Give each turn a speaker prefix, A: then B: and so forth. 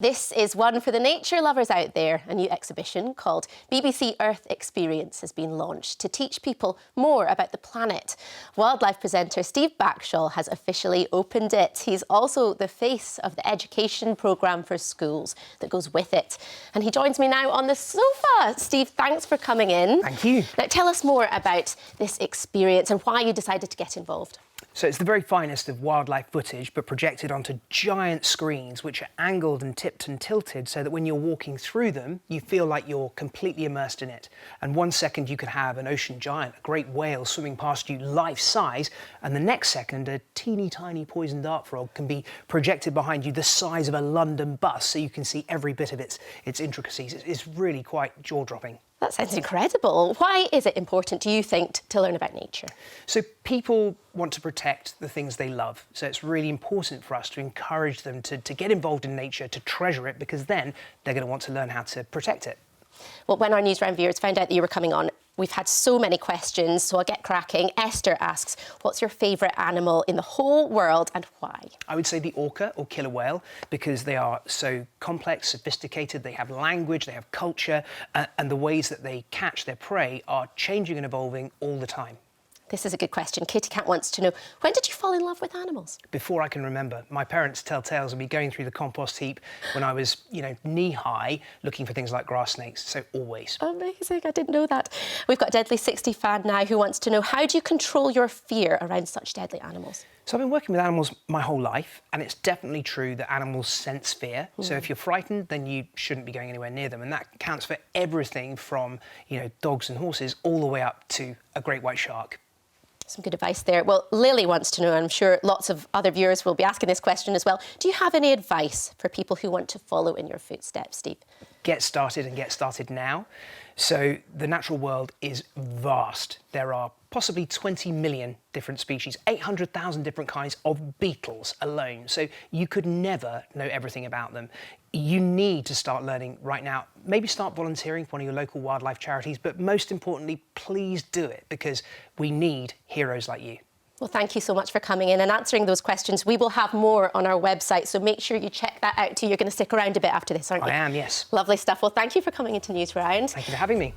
A: This is one for the nature lovers out there. A new exhibition called BBC Earth Experience has been launched to teach people more about the planet. Wildlife presenter Steve Backshall has officially opened it. He's also the face of the education programme for schools that goes with it. And he joins me now on the sofa. Steve, thanks for coming in.
B: Thank you.
A: Now, tell us more about this experience and why you decided to get involved.
B: So it's the very finest of wildlife footage, but projected onto giant screens, which are angled and tipped and tilted so that when you're walking through them, you feel like you're completely immersed in it. And 1 second you could have an ocean giant, a great whale swimming past you life-size, and the next second a teeny tiny poison dart frog can be projected behind you the size of a London bus, so you can see every bit of its intricacies. It's really quite jaw-dropping.
A: That sounds incredible. Why is it important, do you think, to learn about nature?
B: So people want to protect the things they love. So it's really important for us to encourage them to get involved in nature, to treasure it, because then they're going to want to learn how to protect it.
A: Well, when our Newsround viewers found out that you were coming on, we've had so many questions, so I'll get cracking. Esther asks, what's your favourite animal in the whole world and why?
B: I would say the orca or killer whale, because they are so complex, sophisticated, they have language, they have culture, and the ways that they catch their prey are changing and evolving all the time.
A: This is a good question. Kitty Cat wants to know, when did you fall in love with animals?
B: Before I can remember. My parents tell tales of me going through the compost heap when I was, knee-high, looking for things like grass snakes, so always.
A: Amazing, I didn't know that. We've got Deadly 60 fan now who wants to know, how do you control your fear around such deadly animals?
B: So I've been working with animals my whole life, and it's definitely true that animals sense fear. So if you're frightened, then you shouldn't be going anywhere near them, and that counts for everything from, dogs and horses all the way up to a great white shark.
A: Some good advice there. Well, Lily wants to know, and I'm sure lots of other viewers will be asking this question as well, do you have any advice for people who want to follow in your footsteps, Steve?
B: Get started and get started now. So the natural world is vast. There are possibly 20 million different species, 800,000 different kinds of beetles alone. So you could never know everything about them. You need to start learning right now. Maybe start volunteering for one of your local wildlife charities, but most importantly, please do it, because we need heroes like you.
A: Well, thank you so much for coming in and answering those questions. We will have more on our website, so make sure you check that out too. You're going to stick around a bit after this, aren't you?
B: I am, yes.
A: Lovely stuff. Well, thank you for coming into Newsround.
B: Thank you for having me.